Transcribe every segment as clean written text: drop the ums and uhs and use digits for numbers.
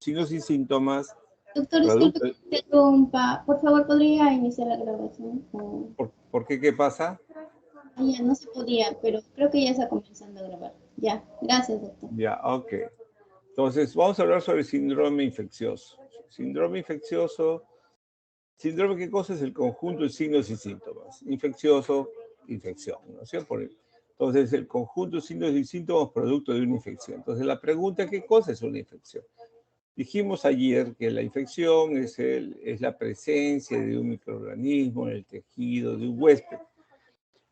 signos y síntomas, Doctor, disculpe producto... que te interrumpa. Por favor, ¿podría iniciar la grabación? ¿Por qué? ¿Qué pasa? Ya, no se podía, pero creo que ya está comenzando a grabar. Ya, gracias, doctor. Ya, ok. Entonces, vamos a hablar sobre síndrome infeccioso. Síndrome infeccioso, síndrome, ¿qué cosa es? El conjunto de signos y síntomas. Infeccioso, infección, ¿no es cierto? Entonces, el conjunto de signos y síntomas producto de una infección. Entonces, la pregunta, ¿qué cosa es una infección? Dijimos ayer que la infección es la presencia de un microorganismo en el tejido de un huésped.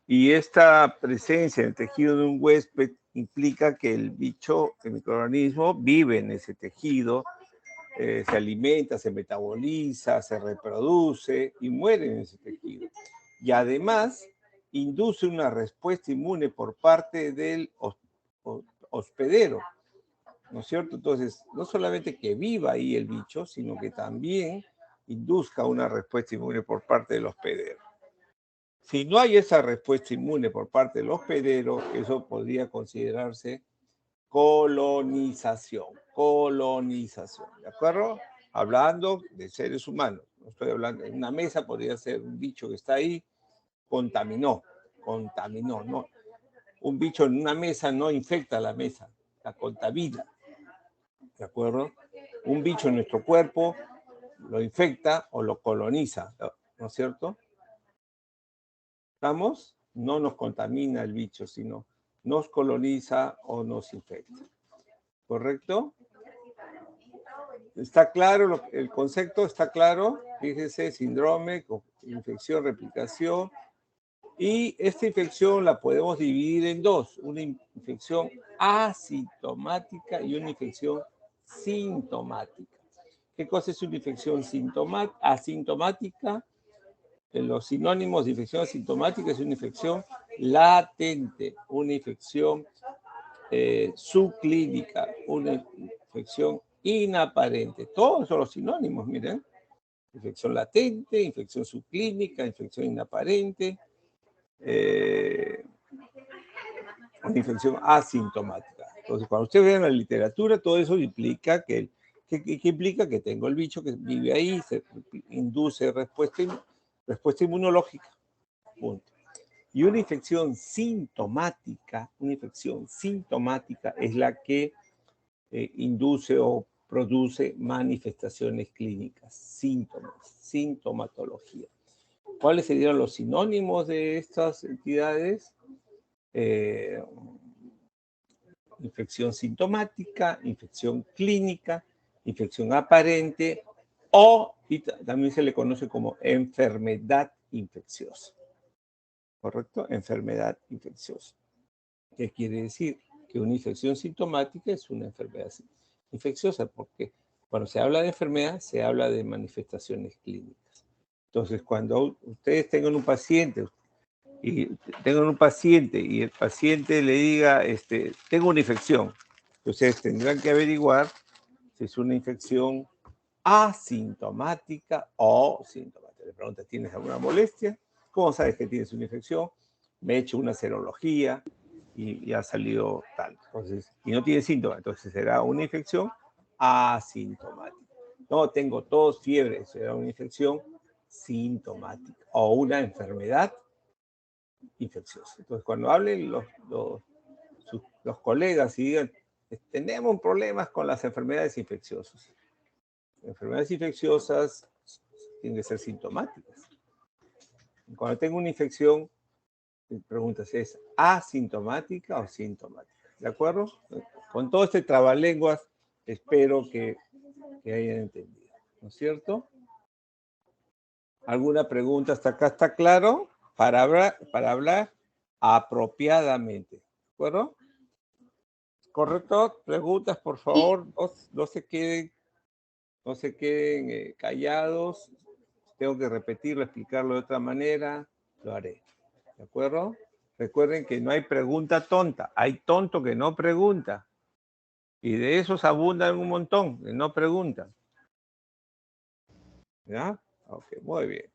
Y esta presencia en el tejido de un huésped implica que el bicho, el microorganismo, vive en ese tejido, se alimenta, se metaboliza, se reproduce y muere en ese tejido. Y además induce una respuesta inmune por parte del hospedero, ¿no es cierto? Entonces, no solamente que viva ahí el bicho, sino que también induzca una respuesta inmune por parte del hospedero. Si no hay esa respuesta inmune por parte del hospedero, eso podría considerarse colonización, ¿de acuerdo? Hablando de seres humanos, no estoy hablando, en una mesa podría ser un bicho que está ahí, contaminó, no. Un bicho en una mesa no infecta la mesa, la contamina, ¿de acuerdo? Un bicho en nuestro cuerpo lo infecta o lo coloniza, ¿no es cierto? ¿Estamos? No nos contamina el bicho, sino nos coloniza o nos infecta. ¿Correcto? ¿Está claro el concepto? ¿Está claro? Fíjese, síndrome, infección, replicación. Y esta infección la podemos dividir en dos. Una infección asintomática y una infección sintomática. ¿Qué cosa es una infección asintomática? Los sinónimos de infección asintomática es una infección latente, una infección subclínica, una infección inaparente. Todos son los sinónimos, miren. Infección latente, infección subclínica, infección inaparente, una infección asintomática. Entonces, cuando ustedes vean la literatura, todo eso implica que implica que tengo el bicho que vive ahí, se induce respuesta inmunológica. Punto. Y una infección sintomática es la que induce o produce manifestaciones clínicas, síntomas, sintomatología. ¿Cuáles serían los sinónimos de estas entidades? Infección sintomática, infección clínica, infección aparente y también se le conoce como enfermedad infecciosa. ¿Correcto? Enfermedad infecciosa. ¿Qué quiere decir? Que una infección sintomática es una enfermedad infecciosa, porque cuando se habla de enfermedad, se habla de manifestaciones clínicas. Entonces, cuando ustedes tengan un paciente y el paciente le diga, tengo una infección, ustedes tendrán que averiguar si es una infección asintomática o sintomática. Le preguntas, ¿tienes alguna molestia? ¿Cómo sabes que tienes una infección? Me he hecho una serología y ha salido tal. Entonces, y no tiene síntomas, entonces será una infección asintomática. No, tengo tos, fiebre, será una infección sintomática o una enfermedad infecciosa. Entonces, cuando hablen los colegas y digan, tenemos problemas con las enfermedades infecciosas. Enfermedades infecciosas tienen que ser sintomáticas. Cuando tengo una infección, me preguntas, ¿es asintomática o sintomática? ¿De acuerdo? Con todo este trabalenguas, espero que hayan entendido. ¿No es cierto? ¿Alguna pregunta hasta acá? ¿Está claro? Para hablar apropiadamente. ¿De acuerdo? ¿Correcto? Preguntas, por favor. No se queden callados. Tengo que repetirlo, explicarlo de otra manera. Lo haré. ¿De acuerdo? Recuerden que no hay pregunta tonta. Hay tonto que no pregunta. Y de esos abundan un montón, que no preguntan. ¿Ya? Ok, muy bien.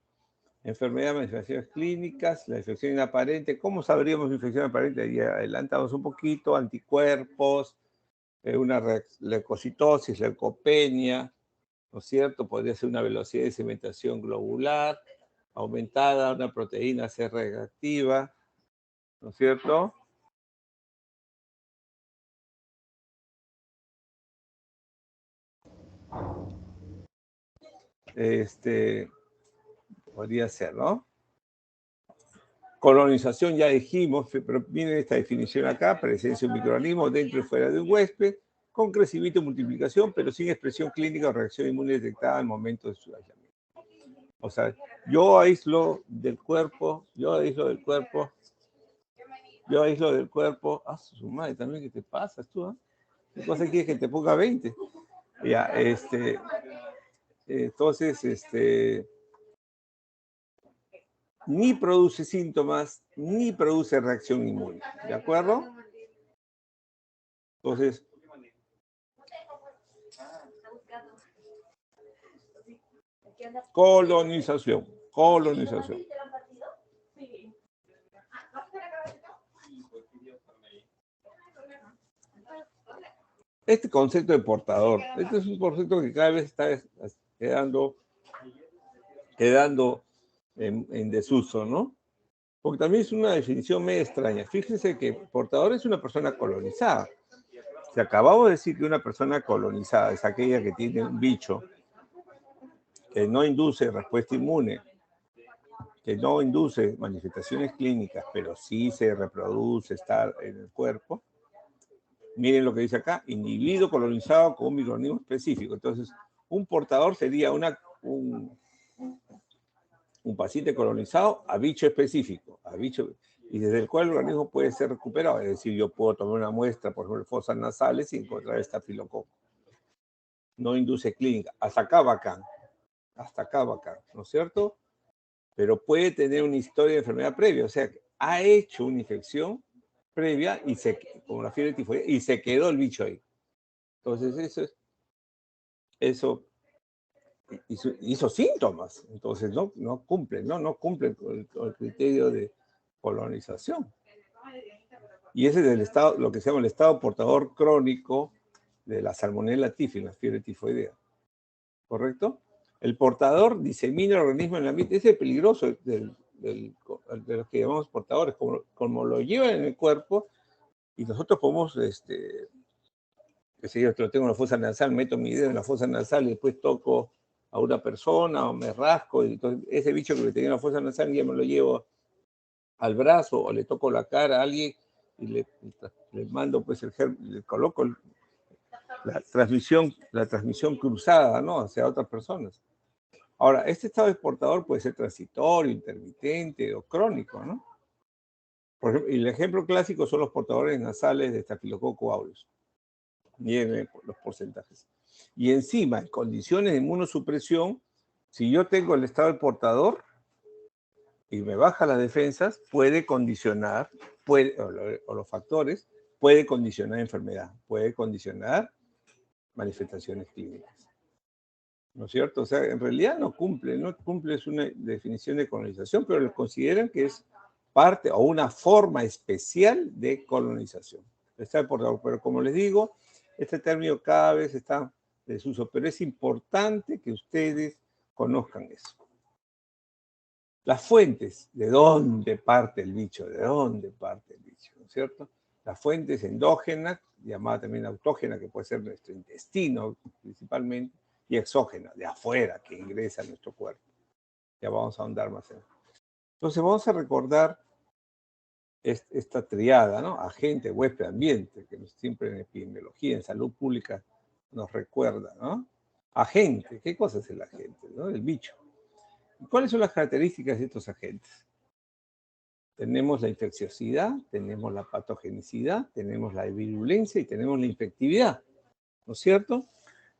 Enfermedad, manifestaciones clínicas, la infección inaparente. ¿Cómo sabríamos infección inaparente? Ya adelantamos un poquito, anticuerpos, una leucocitosis, leucopenia, ¿no es cierto? Podría ser una velocidad de cementación globular aumentada, una proteína C reactiva, ¿no es cierto? Podría ser, ¿no? Colonización, ya dijimos, pero miren esta definición acá: presencia de un microorganismo dentro y fuera de un huésped, con crecimiento y multiplicación, pero sin expresión clínica o reacción inmune detectada al momento de su aislamiento. O sea, yo aíslo del cuerpo, ah, su madre, también, ¿qué te pasa tú? ¿Eh? ¿Qué cosa quieres que te ponga 20? Ya, entonces, ni produce síntomas, ni produce reacción inmune, ¿de acuerdo? Entonces, colonización. Este concepto de portador, este es un concepto que cada vez está quedando en desuso, ¿no? Porque también es una definición medio extraña. Fíjense que portador es una persona colonizada. Si acabamos de decir que una persona colonizada es aquella que tiene un bicho que no induce respuesta inmune, que no induce manifestaciones clínicas, pero sí se reproduce, está en el cuerpo. Miren lo que dice acá: individuo colonizado con un microorganismo específico. Entonces, un portador sería un paciente colonizado a bicho específico, y desde el cual el organismo puede ser recuperado. Es decir, yo puedo tomar una muestra, por ejemplo, de fosas nasales y encontrar estafilococo. No induce clínica. Hasta acá bacán, ¿no es cierto? Pero puede tener una historia de enfermedad previa, o sea, ha hecho una infección previa como la fiebre tifoidea, y se quedó el bicho ahí. Entonces, eso hizo síntomas, entonces no cumplen con el criterio de colonización. Y ese es el estado, lo que se llama el estado portador crónico de la Salmonella tífica, la fiebre tifoidea. ¿Correcto? El portador disemina el organismo en el ambiente. Ese es peligroso de los que llamamos portadores, como lo llevan en el cuerpo, y nosotros podemos, que si yo tengo una fosa nasal, meto mi dedo en la fosa nasal y después toco a una persona o me rasco, y entonces ese bicho que tenía en la fosa nasal ya me lo llevo al brazo, o le toco la cara a alguien y le mando pues le coloco la transmisión cruzada, ¿no? Hacia otras personas. Ahora, este estado de portador puede ser transitorio, intermitente o crónico, ¿no? Por ejemplo, el ejemplo clásico son los portadores nasales de Staphylococcus aureus. Miren los porcentajes. Y encima, en condiciones de inmunosupresión, si yo tengo el estado del portador y me baja las defensas, puede condicionar, o los factores, puede condicionar enfermedad, puede condicionar manifestaciones clínicas. ¿No es cierto? O sea, en realidad no cumple es una definición de colonización, pero lo consideran que es parte o una forma especial de colonización. Está por, pero como les digo, este término cada vez está en desuso, pero es importante que ustedes conozcan eso. Las fuentes, ¿de dónde parte el bicho? ¿De dónde parte el bicho? ¿No es cierto? Las fuentes endógenas, llamada también autógena, que puede ser nuestro intestino principalmente, y exógena, de afuera, que ingresa a nuestro cuerpo. Ya vamos a ahondar más en eso. Entonces vamos a recordar esta triada, ¿no? Agente, huésped, ambiente, que siempre en epidemiología, en salud pública, nos recuerda, ¿no? Agente, ¿qué cosa es el agente? ¿No? El bicho. ¿Cuáles son las características de estos agentes? Tenemos la infecciosidad, tenemos la patogenicidad, tenemos la virulencia y tenemos la infectividad, ¿no es cierto?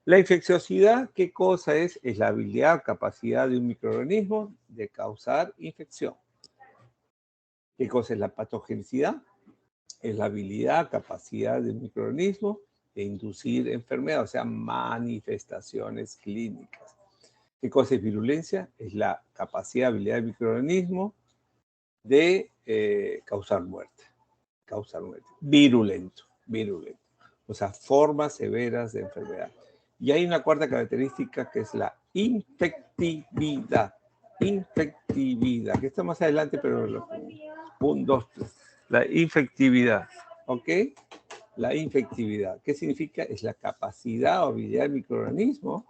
La infecciosidad, ¿qué cosa es? Es la habilidad o capacidad de un microorganismo de causar infección. ¿Qué cosa es la patogenicidad? Es la habilidad, capacidad de un microorganismo de inducir enfermedad, o sea, manifestaciones clínicas. ¿Qué cosa es virulencia? Es la capacidad, habilidad del microorganismo de causar muerte. Virulento. O sea, formas severas de enfermedad. Y hay una cuarta característica que es la infectividad. Infectividad, que está más adelante, pero 1, 2, 3. La infectividad, ¿ok? La infectividad. ¿Qué significa? Es la capacidad o habilidad del microorganismo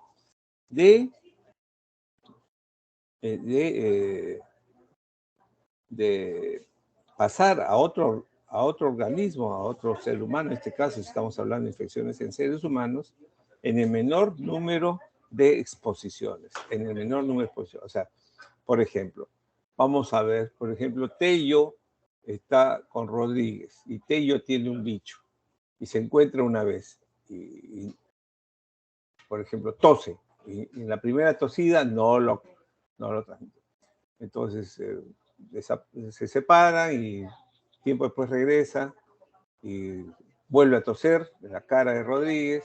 de pasar a otro organismo, a otro ser humano, en este caso si estamos hablando de infecciones en seres humanos, en el menor número de exposiciones, en el menor número de exposiciones. O sea, por ejemplo, vamos a ver, por ejemplo, Tello está con Rodríguez y Tello tiene un bicho y se encuentra una vez y por ejemplo, tose y en la primera tosida no lo transmite. Entonces se separan y tiempo después regresa y vuelve a toser en la cara de Rodríguez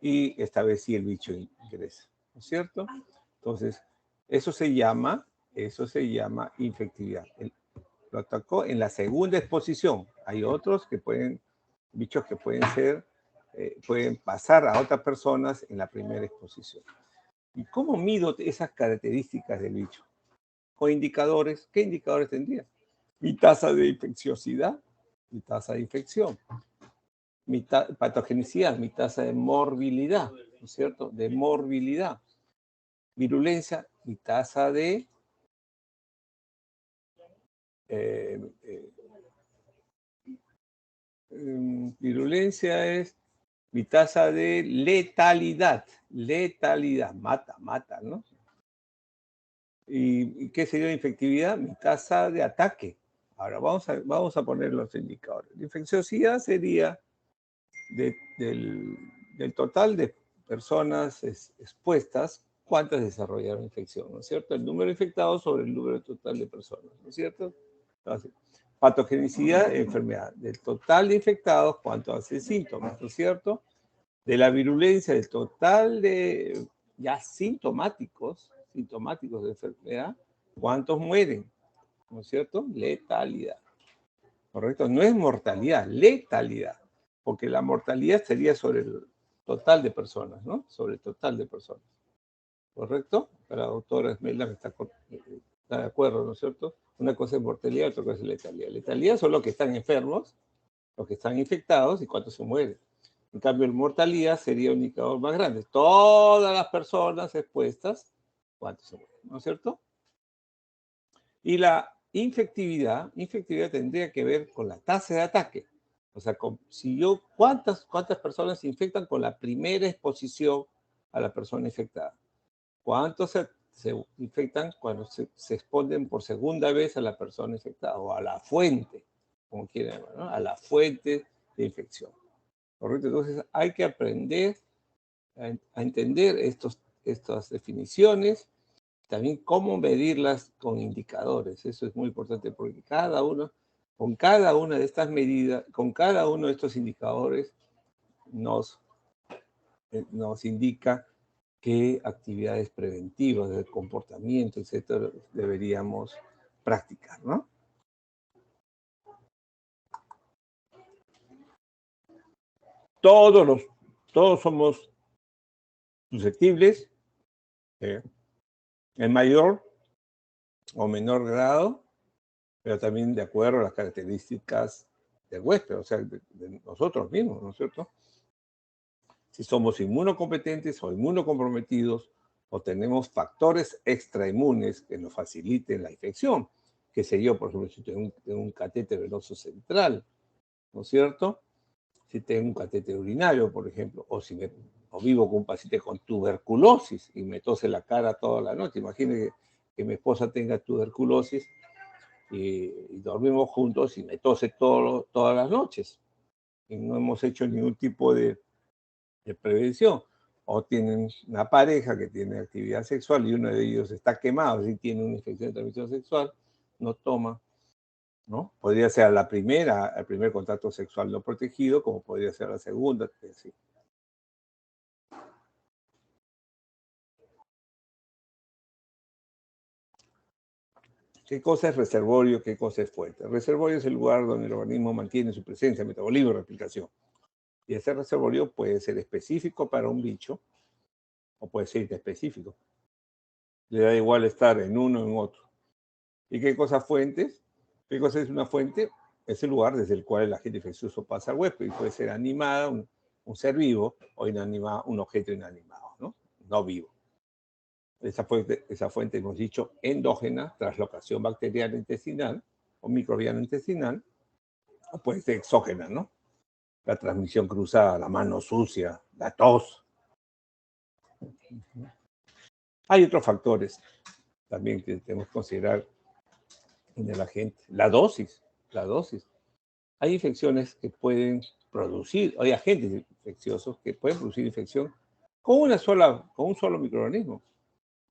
y esta vez sí el bicho ingresa, ¿no es cierto? Entonces, eso se llama infectividad. Lo atacó en la segunda exposición. Hay otros que bichos que pueden pasar a otras personas en la primera exposición. ¿Y cómo mido esas características del bicho? Con indicadores. ¿Qué indicadores tendría? Mi tasa de infecciosidad, mi tasa de infección, mi patogenicidad, mi tasa de morbilidad, ¿no es cierto? De morbilidad. Virulencia, mi tasa de virulencia es mi tasa de letalidad. Letalidad, mata, ¿no? ¿Y qué sería la infectividad? Mi tasa de ataque. Ahora vamos a poner los indicadores. La infecciosidad sería del total de personas expuestas, cuántas desarrollaron infección, ¿no es cierto? El número de infectados sobre el número total de personas, ¿no es cierto? Entonces, patogenicidad, enfermedad. Del total de infectados, cuánto hace síntomas, ¿no es cierto? De la virulencia, del total de ya sintomáticos de enfermedad, cuántos mueren, ¿no es cierto? Letalidad. ¿Correcto? No es mortalidad, letalidad, porque la mortalidad sería sobre el total de personas, ¿no? Sobre el total de personas. ¿Correcto? La doctora Esmela está de acuerdo, ¿no es cierto? Una cosa es mortalidad, otra cosa es letalidad. Letalidad son los que están enfermos, los que están infectados y cuántos se mueren. En cambio, la mortalidad sería un indicador más grande. Todas las personas expuestas, cuántos se mueren, ¿no es cierto? Y la infectividad tendría que ver con la tasa de ataque. O sea, ¿cuántas personas se infectan con la primera exposición a la persona infectada? ¿Cuántos se infectan cuando se exponen por segunda vez a la persona infectada o a la fuente, como quieran llamar, ¿no? A la fuente de infección. ¿Correcto? Entonces hay que aprender a entender estas definiciones, también cómo medirlas con indicadores. Eso es muy importante porque con cada una de estas medidas, con cada uno de estos indicadores, nos indica qué actividades preventivas de comportamiento, etcétera, deberíamos practicar, ¿no? Todos somos susceptibles, en mayor o menor grado, pero también de acuerdo a las características del huésped, o sea, de nosotros mismos, ¿no es cierto? Si somos inmunocompetentes o inmunocomprometidos, o tenemos factores extrainmunes que nos faciliten la infección, que sería, por ejemplo, si tengo un catéter venoso central, ¿no es cierto? Si tengo un catéter urinario, por ejemplo, o vivo con un paciente con tuberculosis y me tose la cara toda la noche. Imagínense que mi esposa tenga tuberculosis y dormimos juntos y me tose todas las noches. Y no hemos hecho ningún tipo de prevención. O tienen una pareja que tiene actividad sexual y uno de ellos está quemado, si tiene una infección de transmisión sexual, no toma, ¿no? Podría ser el primer contacto sexual no protegido, como podría ser la segunda, sí. ¿Qué cosa es reservorio? ¿Qué cosa es fuente? El reservorio es el lugar donde el organismo mantiene su presencia, metabolismo y replicación. Y ese reservorio puede ser específico para un bicho o puede ser inespecífico. Le da igual estar en uno o en otro. ¿Y qué cosa fuentes? ¿Qué cosa es una fuente? Es el lugar desde el cual el agente infeccioso pasa al huésped y puede ser animada, un ser vivo o inanimado, un objeto inanimado, ¿no? No vivo. Esa fuente hemos dicho endógena, translocación bacteriana intestinal o microbiana intestinal, o puede ser exógena, ¿no? La transmisión cruzada, la mano sucia, la tos. Hay otros factores también que tenemos que considerar en el agente. La dosis. Hay infecciones que pueden producir, hay agentes infecciosos que pueden producir infección con un solo microorganismo.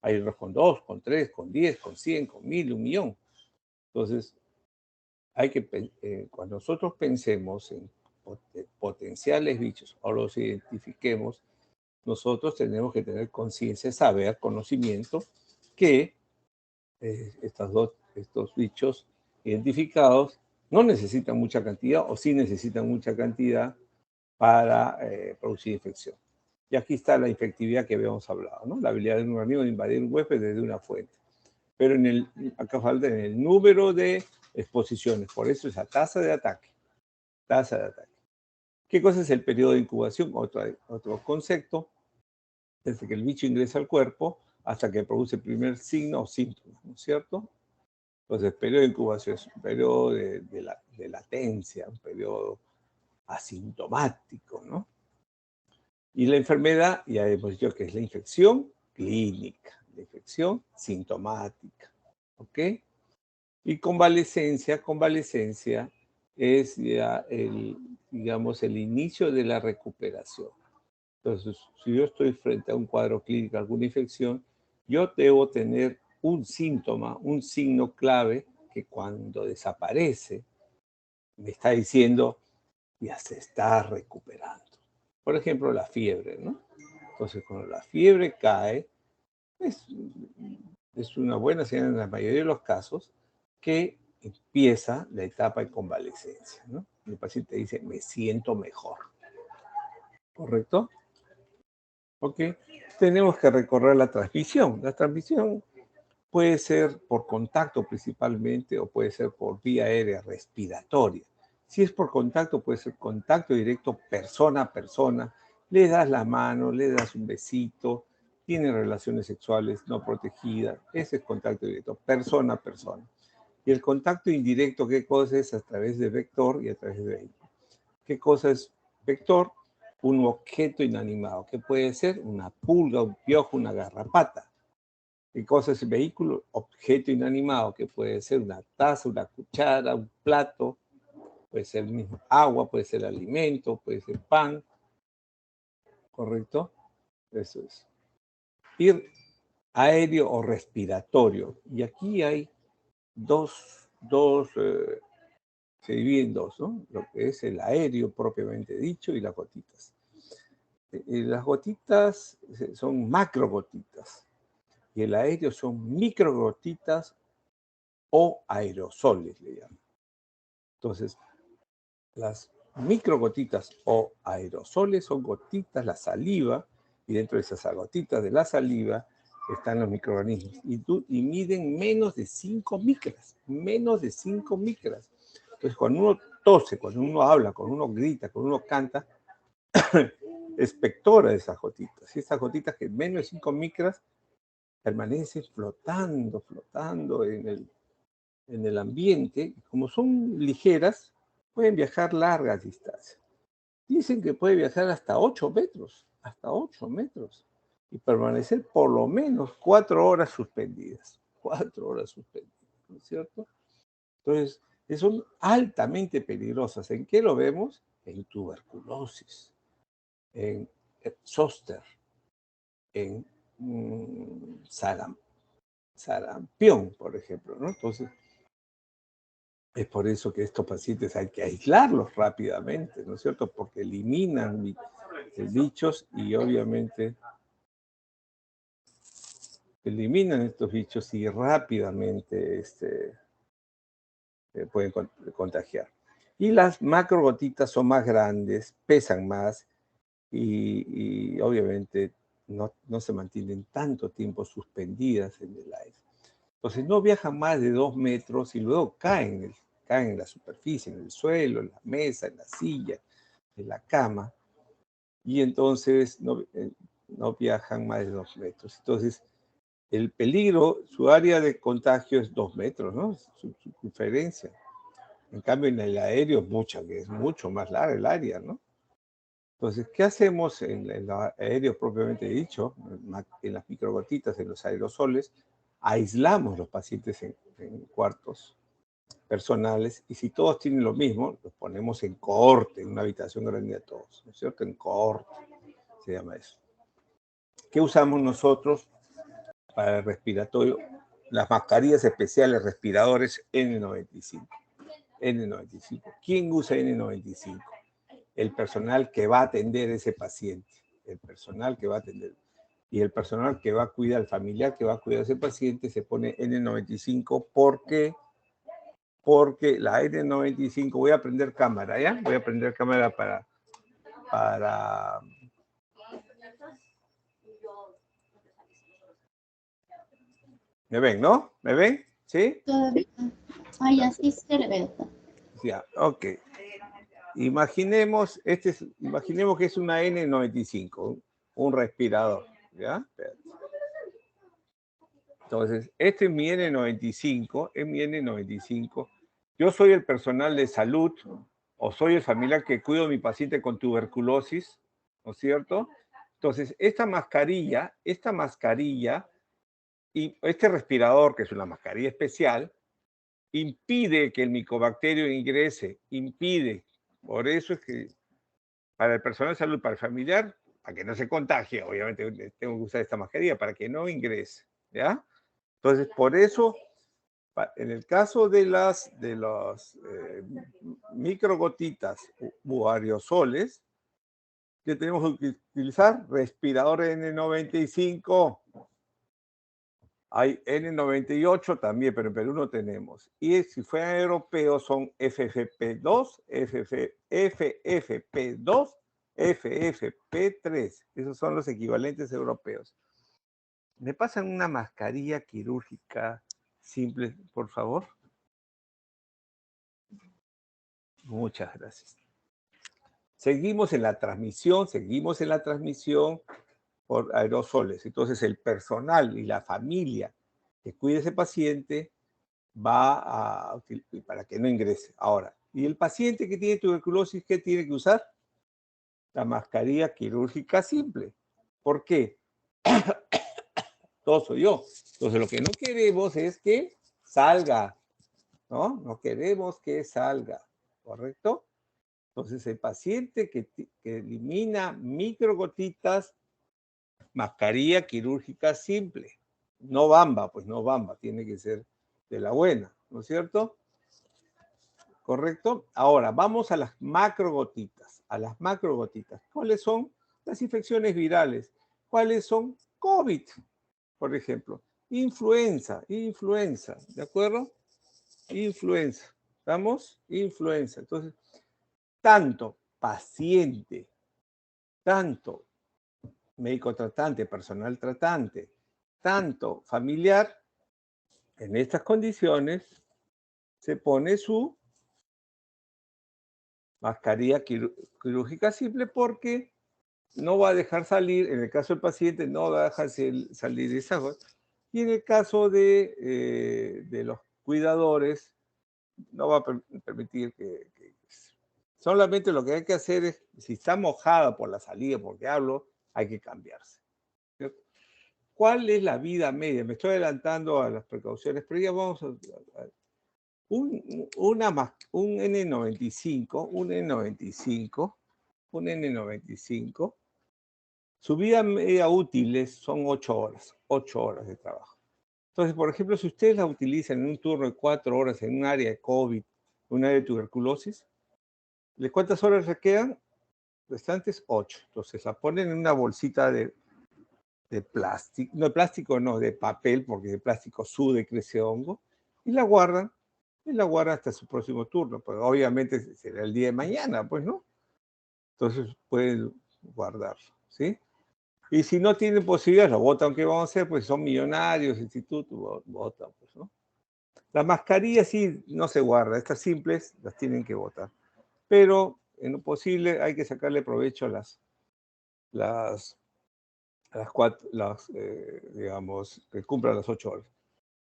Hay otros con 2, con 3, con 10, con 100, con 1000, 1.000.000. Entonces, cuando nosotros pensemos en potenciales bichos o los identifiquemos, nosotros tenemos que tener conciencia, saber, conocimiento, que estos bichos identificados no necesitan mucha cantidad o sí necesitan mucha cantidad para producir infección. Y aquí está la infectividad que habíamos hablado, ¿no? La habilidad de un organismo de invadir un huésped desde una fuente. Pero acá falta en el número de exposiciones. Por eso esa tasa de ataque. Tasa de ataque. ¿Qué cosa es el periodo de incubación? Otro concepto. Desde que el bicho ingresa al cuerpo hasta que produce el primer signo o síntoma, ¿no es cierto? Entonces, el periodo de incubación es un periodo de latencia, un periodo asintomático, ¿no? Y la enfermedad, ya hemos dicho que es la infección clínica, la infección sintomática, ¿ok? Y convalecencia es ya digamos, el inicio de la recuperación. Entonces, si yo estoy frente a un cuadro clínico, alguna infección, yo debo tener un síntoma, un signo clave que cuando desaparece me está diciendo ya se está recuperando. Por ejemplo, la fiebre, ¿no? Entonces, cuando la fiebre cae, es una buena señal en la mayoría de los casos que empieza la etapa de convalecencia, ¿no? El paciente dice, me siento mejor. ¿Correcto? ¿Ok? Tenemos que recorrer la transmisión. La transmisión puede ser por contacto principalmente o puede ser por vía aérea respiratoria. Si es por contacto, puede ser contacto directo persona a persona. Le das la mano, le das un besito, tiene relaciones sexuales no protegidas. Ese es contacto directo, persona a persona. Y el contacto indirecto, ¿qué cosa es? A través de vector y a través de vehículo. ¿Qué cosa es vector? Un objeto inanimado, que puede ser una pulga, un piojo, una garrapata. ¿Qué cosa es el vehículo? Objeto inanimado, que puede ser una taza, una cuchara, un plato, puede ser el mismo agua, puede ser alimento, puede ser pan, ¿correcto? Eso es. Ir aéreo o respiratorio. Y aquí hay se divide en dos, ¿no? Lo que es el aéreo propiamente dicho y las gotitas. Las gotitas son macrogotitas y el aéreo son microgotitas o aerosoles, le llaman. Entonces, las microgotitas o aerosoles son gotitas, la saliva, y dentro de esas gotitas de la saliva están los microorganismos y miden menos de 5 micras, menos de 5 micras. Entonces, cuando uno tose, cuando uno habla, cuando uno grita, cuando uno canta, espectora esas gotitas. Y esas gotitas que menos de 5 micras permanecen flotando en el ambiente. Como son ligeras, pueden viajar largas distancias. Dicen que puede viajar hasta 8 metros, y permanecer por lo menos 4 horas suspendidas. 4 horas suspendidas, ¿no es cierto? Entonces, son altamente peligrosas. ¿En qué lo vemos? En tuberculosis, en zóster, en sarampión, por ejemplo, ¿no? Entonces, es por eso que estos pacientes hay que aislarlos rápidamente, ¿no es cierto? Porque eliminan bichos y obviamente eliminan estos bichos y rápidamente pueden contagiar. Y las macrogotitas son más grandes, pesan más y obviamente no se mantienen tanto tiempo suspendidas en el aire. Entonces no viajan más de 2 metros y luego caen en la superficie, en el suelo, en la mesa, en la silla, en la cama, y entonces no viajan más de 2 metros. Entonces, el peligro, su área de contagio es 2 metros, ¿no? Su circunferencia. En cambio, en el aéreo que es mucho más larga el área, ¿no? Entonces, ¿qué hacemos en el aéreo propiamente dicho? En las microgotitas, en los aerosoles, aislamos los pacientes en cuartos personales y si todos tienen lo mismo, los ponemos en cohorte, en una habitación grande a todos, ¿no es cierto? En cohorte se llama eso. ¿Qué usamos nosotros para el respiratorio? Las mascarillas especiales respiradores N95. N95. ¿Quién usa N95? El personal que va a atender a ese paciente. El personal que va a atender. Y el personal que va a cuidar, el familiar que va a cuidar a ese paciente se pone N95 porque la N95, voy a prender cámara, ¿ya? Voy a prender cámara para ¿Me ven, no? ¿Me ven? ¿Sí? Todavía. Ah, ya sí se le ve. Ya, ok. Imaginemos que es una N95, un respirador, ¿ya? Entonces, este es mi N95, Yo soy el personal de salud o soy el familiar que cuido a mi paciente con tuberculosis, ¿no es cierto? Entonces, esta mascarilla y este respirador, que es una mascarilla especial, impide que el micobacterio ingrese, impide. Por eso es que para el personal de salud, para el familiar, para que no se contagie, obviamente tengo que usar esta mascarilla para que no ingrese, ¿ya? Entonces, por eso, en el caso de las microgotitas u aerosoles, que tenemos que utilizar respirador N95. Hay N98 también, pero en Perú no tenemos. Y si fueran europeos son FFP2, FFP2, FFP3. Esos son los equivalentes europeos. ¿Me pasan una mascarilla quirúrgica simple, por favor? Muchas gracias. Seguimos en la transmisión por aerosoles. Entonces, el personal y la familia que cuide a ese paciente para que no ingrese. Ahora, ¿y el paciente que tiene tuberculosis, qué tiene que usar? La mascarilla quirúrgica simple. ¿Por qué? Todo soy yo. Entonces, lo que no queremos es que salga, ¿no? No queremos que salga, ¿correcto? Entonces, el paciente que elimina microgotitas, mascarilla quirúrgica simple. No bamba, pues no bamba, tiene que ser de la buena, ¿no es cierto? ¿Correcto? Ahora, vamos a las macrogotitas. ¿Cuáles son? Las infecciones virales. ¿Cuáles son? COVID, por ejemplo. Influenza, ¿de acuerdo? Influenza. ¿Estamos? Influenza. Entonces, tanto paciente, tanto médico tratante, personal tratante, tanto familiar, en estas condiciones se pone su mascarilla quirúrgica simple porque no va a dejar salir, en el caso del paciente, no va a dejar salir esa agua. Y en el caso de los cuidadores, no va a permitir que solamente lo que hay que hacer es, si está mojada por la salida, porque hablo, hay que cambiarse. ¿Cierto? ¿Cuál es la vida media? Me estoy adelantando a las precauciones, pero ya vamos a un N95, su vida media útil son 8 horas de trabajo. Entonces, por ejemplo, si ustedes la utilizan en un turno de 4 horas en un área de COVID, un área de tuberculosis, ¿cuántas horas le quedan? Restantes 8. Entonces la ponen en una bolsita de plástico, no, de plástico no, de papel, porque de plástico sude, crece hongo, y la guardan y la guarda hasta su próximo turno. Pues obviamente será el día de mañana, pues, ¿no? Entonces pueden guardarlo, ¿sí? Y si no tienen posibilidades, lo votan. ¿Qué vamos a hacer? Pues son millonarios, institutos, votan, pues, ¿no? Las mascarillas sí no se guardan, estas simples las tienen que votar. Pero en lo posible hay que sacarle provecho a las digamos, que cumplan las 8 horas.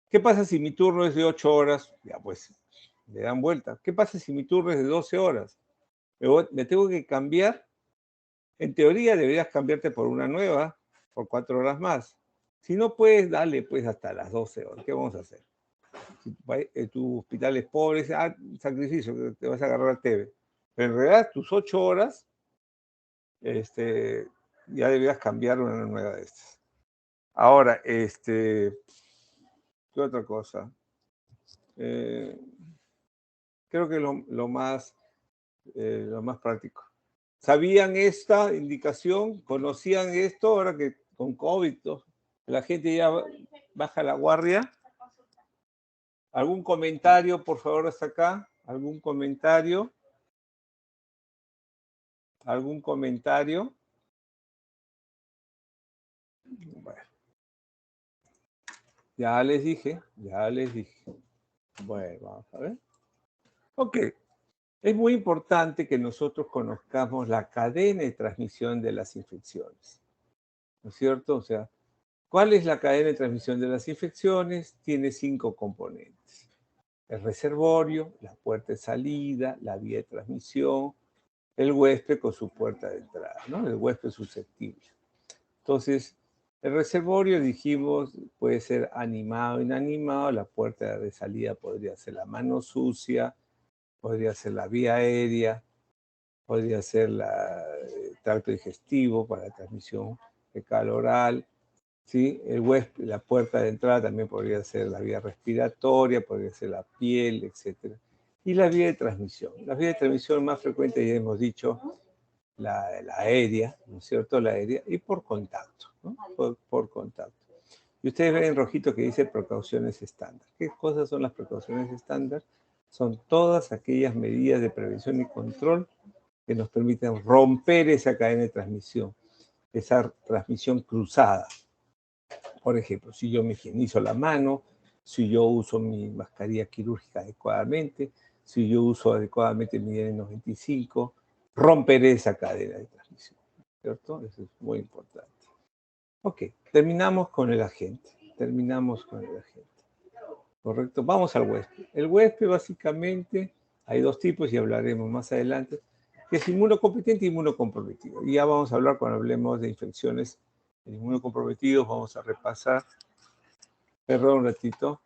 ¿Qué pasa si mi turno es de 8 horas? Ya, pues, le dan vuelta. ¿Qué pasa si mi turno es de 12 horas? Me tengo que cambiar. En teoría deberías cambiarte por una nueva, por 4 horas más. Si no puedes, dale pues hasta las 12 horas. ¿Qué vamos a hacer? Si tu hospital es pobre, sacrificio, que te vas a agarrar al TV. Pero en realidad tus 8 horas, ya deberías cambiar una nueva de estas. Ahora, ¿qué otra cosa? Creo que lo más práctico. ¿Sabían esta indicación? ¿Conocían esto? Ahora que con COVID la gente ya baja la guardia. ¿Algún comentario, por favor, hasta acá? ¿Algún comentario? ¿Algún comentario? Bueno, ya les dije. Bueno, vamos a ver. Ok. Es muy importante que nosotros conozcamos la cadena de transmisión de las infecciones. ¿No es cierto? O sea, ¿cuál es la cadena de transmisión de las infecciones? Tiene 5 componentes. El reservorio, la puerta de salida, la vía de transmisión, el huésped con su puerta de entrada, ¿no? El huésped susceptible. Entonces, el reservorio, dijimos, puede ser animado o inanimado. La puerta de salida podría ser la mano sucia, podría ser la vía aérea, podría ser el tracto digestivo para la transmisión fecal oral, ¿sí? El huésped, la puerta de entrada también podría ser la vía respiratoria, podría ser la piel, etc. Y la vía de transmisión. La vía de transmisión más frecuente, ya hemos dicho, la aérea, ¿no es cierto? La aérea y por contacto, ¿no? Por contacto. Y ustedes ven en rojito que dice precauciones estándar. ¿Qué cosas son las precauciones estándar? Son todas aquellas medidas de prevención y control que nos permiten romper esa cadena de transmisión, esa transmisión cruzada. Por ejemplo, si yo me higienizo la mano, si yo uso mi mascarilla quirúrgica adecuadamente, si yo uso adecuadamente mi N95, romperé esa cadena de transmisión, ¿cierto? Eso es muy importante. Ok, terminamos con el agente. ¿Correcto? Vamos al huésped. El huésped básicamente, hay 2 tipos y hablaremos más adelante, que es inmunocompetente y inmunocomprometido. Y ya vamos a hablar cuando hablemos de infecciones inmunocomprometidos, vamos a repasar. Perdón un ratito.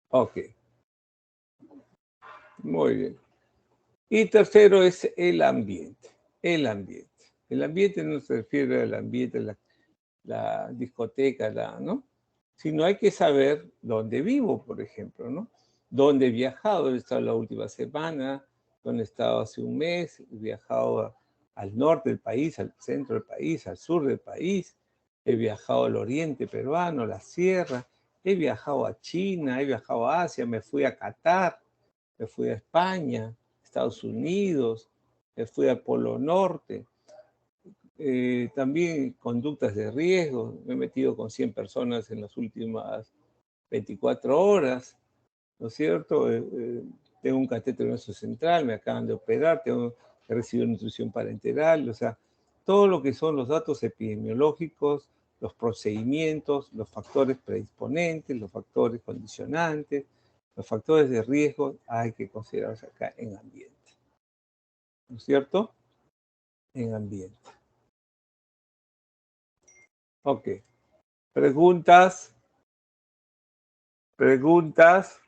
Ok. Muy bien. Y tercero es el ambiente. El ambiente. El ambiente no se refiere al ambiente, la discoteca, ¿no? Sino hay que saber dónde vivo, por ejemplo, ¿no? Dónde he viajado, he estado la última semana, dónde he estado hace un mes, he viajado al norte del país, al centro del país, al sur del país, he viajado al oriente peruano, a la sierra, he viajado a China, he viajado a Asia, me fui a Qatar, me fui a España, Estados Unidos, me fui al Polo Norte. También conductas de riesgo. Me he metido con 100 personas en las últimas 24 horas, ¿no es cierto? Tengo un catéter venoso central, me acaban de operar, tengo que recibir nutrición parenteral, o sea, todo lo que son los datos epidemiológicos, los procedimientos, los factores predisponentes, los factores condicionantes, los factores de riesgo, hay que considerarlos acá en ambiente, ¿no es cierto? En ambiente. Ok. ¿Preguntas? ¿Preguntas?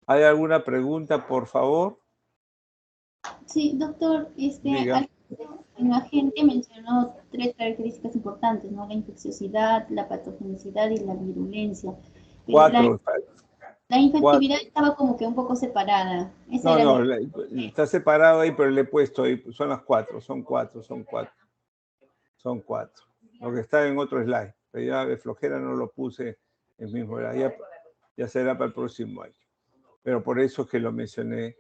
¿Hay alguna pregunta, por favor? Sí, doctor, Diga. en agente mencionó 3 características importantes, ¿no? La infecciosidad, la patogenicidad y la virulencia. Pero 4. La infectividad estaba como que un poco separada. Esa No, era no, mi... está separado ahí, pero le he puesto ahí, son las 4, son 4, son 4. Son 4. Lo que está en otro slide. Pero ya de flojera no lo puse en el mismo slide. Ya será para el próximo año. Pero por eso es que lo mencioné.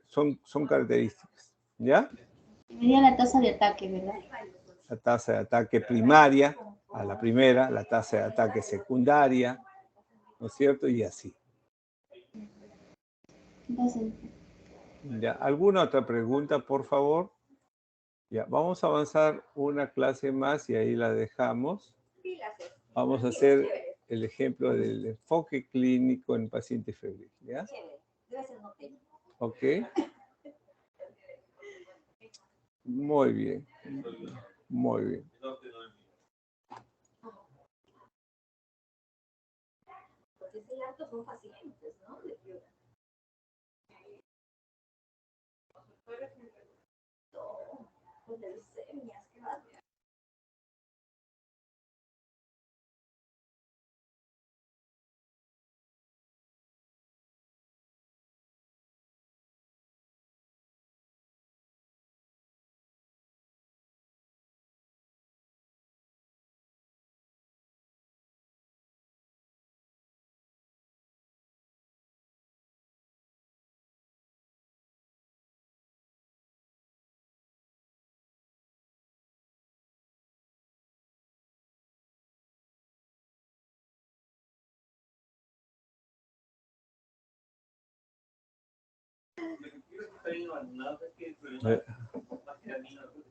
Son características. ¿Ya? Medía la tasa de ataque, ¿verdad? La tasa de ataque primaria a la primera, la tasa de ataque secundaria, ¿no es cierto? Y así. Entonces, ¿Ya? ¿Alguna otra pregunta, por favor? Ya, vamos a avanzar una clase más y ahí la dejamos. Vamos a hacer el ejemplo del enfoque clínico en paciente febril, ¿ya? Ok. Muy bien. Muy bien. Son pacientes, ¿no? Con leucemias, ¿qué más?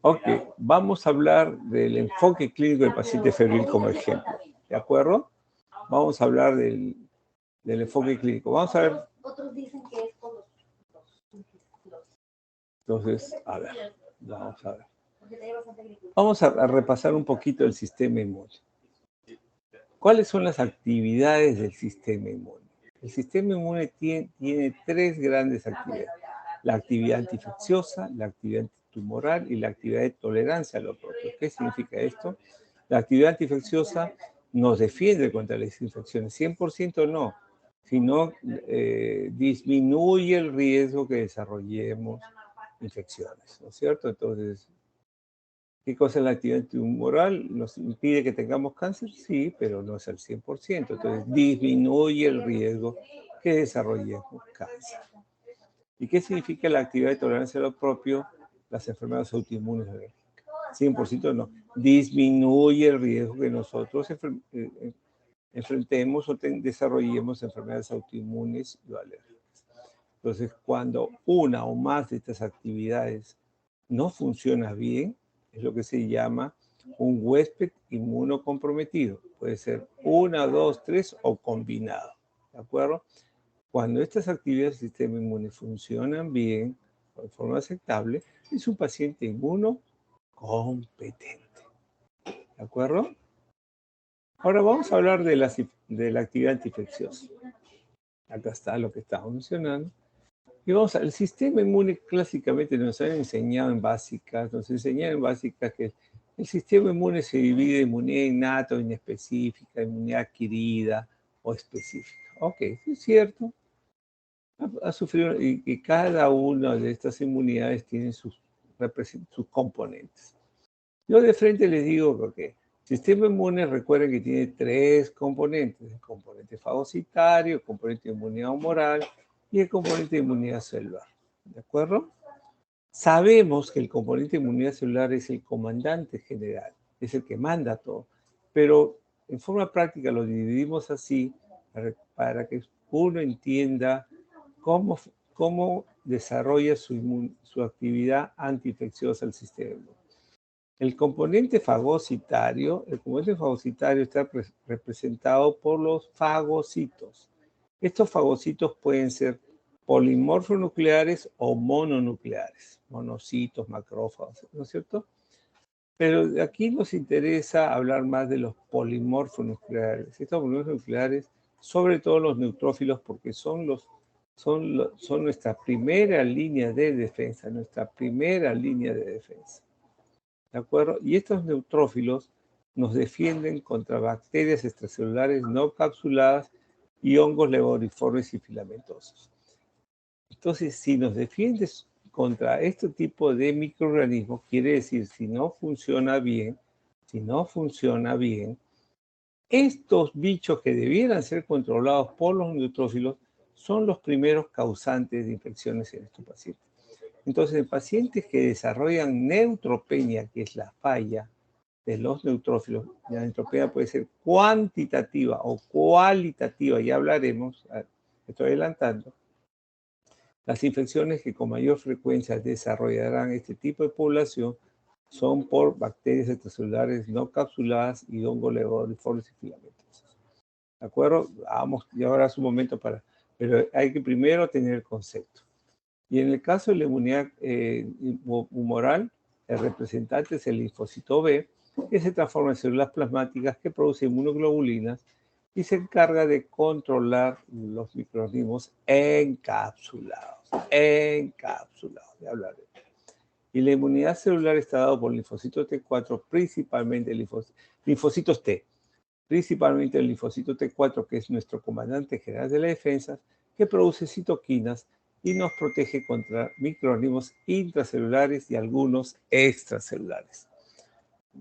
Ok, vamos a hablar del enfoque clínico del paciente febril como ejemplo. ¿De acuerdo? Vamos a hablar del enfoque clínico. Vamos a ver. Otros dicen que es por los... Entonces, a ver. Vamos a ver. Vamos a repasar un poquito el sistema inmune. ¿Cuáles son las actividades del sistema inmune? El sistema inmune tiene 3 grandes actividades. La actividad antiinfecciosa, la actividad antitumoral y la actividad de tolerancia a lo propio. ¿Qué significa esto? La actividad antiinfecciosa nos defiende contra las infecciones, 100% no, sino disminuye el riesgo que desarrollemos infecciones, ¿no es cierto? Entonces, ¿qué cosa es la actividad antitumoral? ¿Nos impide que tengamos cáncer? Sí, pero no es al 100%. Entonces, disminuye el riesgo que desarrollemos cáncer. ¿Y qué significa la actividad de tolerancia a lo propio? Las enfermedades autoinmunes alérgicas. 100% no. Disminuye el riesgo que nosotros enfrentemos o desarrollemos enfermedades autoinmunes y alérgicas. Entonces, cuando una o más de estas actividades no funciona bien, es lo que se llama un huésped inmunocomprometido. Puede ser 1, 2, 3 o combinado. ¿De acuerdo? Cuando estas actividades del sistema inmune funcionan bien, de forma aceptable, es un paciente inmunocompetente. ¿De acuerdo? Ahora vamos a hablar de la actividad antiinfecciosa. Acá está lo que estamos mencionando. Y el sistema inmune clásicamente nos han enseñado en básicas, que el sistema inmune se divide en inmunidad innata o inespecífica, inmunidad adquirida o específica. Ok, es cierto. Ha sufrido, y cada una de estas inmunidades tiene sus componentes. Yo de frente les digo que el sistema inmune, recuerden que tiene 3 componentes: el componente fagocitario, el componente de inmunidad humoral y el componente de inmunidad celular. ¿De acuerdo? Sabemos que el componente de inmunidad celular es el comandante general, es el que manda todo, pero en forma práctica lo dividimos así para que uno entienda cómo desarrolla su actividad antiinfecciosa el sistema inmune. El componente fagocitario está representado por los fagocitos. Estos fagocitos pueden ser polimorfonucleares o mononucleares, monocitos, macrófagos, ¿no es cierto? Pero aquí nos interesa hablar más de los polimorfonucleares. Estos polimorfonucleares, sobre todo los neutrófilos, porque son nuestra primera línea de defensa, ¿De acuerdo? Y estos neutrófilos nos defienden contra bacterias extracelulares no capsuladas y hongos leboriformes y filamentosos. Entonces, si nos defiendes contra este tipo de microorganismos, quiere decir, si no funciona bien, estos bichos que debieran ser controlados por los neutrófilos son los primeros causantes de infecciones en estos pacientes. Entonces, en pacientes que desarrollan neutropenia, que es la falla de los neutrófilos, la neutropenia puede ser cuantitativa o cualitativa, ya hablaremos, estoy adelantando. Las infecciones que con mayor frecuencia desarrollarán este tipo de población son por bacterias extracelulares no capsuladas y hongos leboriformes y filamentosos. ¿De acuerdo? Vamos, y ahora es un momento para... Pero hay que primero tener el concepto. Y en el caso de la inmunidad humoral, el representante es el linfocito B, que se transforma en células plasmáticas que producen inmunoglobulinas y se encarga de controlar los microorganismos encapsulados, ya hablaré. Y la inmunidad celular está dada por linfocitos T4, principalmente linfocitos T, principalmente el linfocito T4, que es nuestro comandante general de la defensa, que produce citoquinas y nos protege contra microorganismos intracelulares y algunos extracelulares.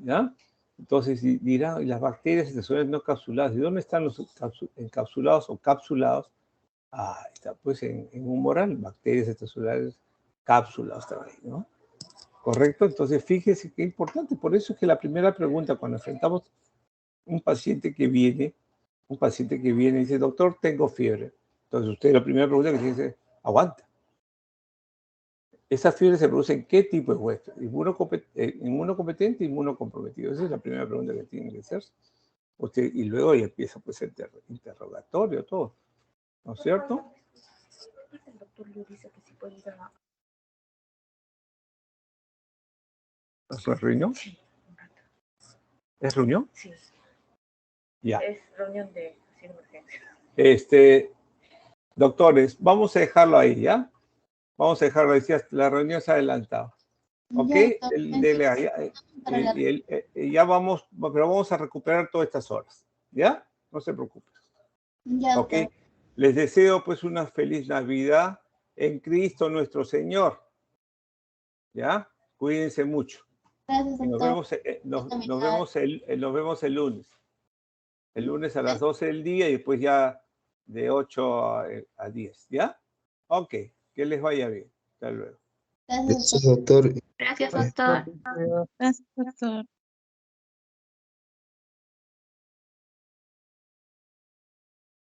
¿Ya? Entonces dirán, ¿y las bacterias extracelulares no capsuladas? ¿De dónde están los encapsulados o capsulados? Ah, está pues en humoral, bacterias extracelulares capsuladas también, ¿no? ¿Correcto? Entonces fíjese qué importante. Por eso es que la primera pregunta cuando enfrentamos un paciente que viene y dice, doctor, tengo fiebre. Entonces usted la primera pregunta que tiene es, aguanta. ¿Esa fiebre se produce en qué tipo de huésped? ¿Inmunocompetente, inmunocomprometido? Esa es la primera pregunta que tiene que hacer. Usted, y luego ya empieza pues el interrogatorio, todo. ¿No es cierto? El doctor le dice que sí puede ir a... ¿Es una reunión? Sí, un rato. ¿Es reunión? Sí. Ya. Es reunión de emergencia. Doctores, vamos a dejarlo ahí, ¿ya? Vamos a dejarlo ahí, la reunión se ha adelantado. ¿Ok? Ya vamos, pero vamos a recuperar todas estas horas, ¿ya? No se preocupen. Ya, ¿Ok? Les deseo pues una feliz Navidad en Cristo nuestro Señor. ¿Ya? Cuídense mucho. Gracias, Y nos vemos el lunes. El lunes a las 12 del día y después ya de 8 a 10, ¿ya? Ok, que les vaya bien. Hasta luego. Gracias, Doctor. Gracias, doctor. Gracias, doctor.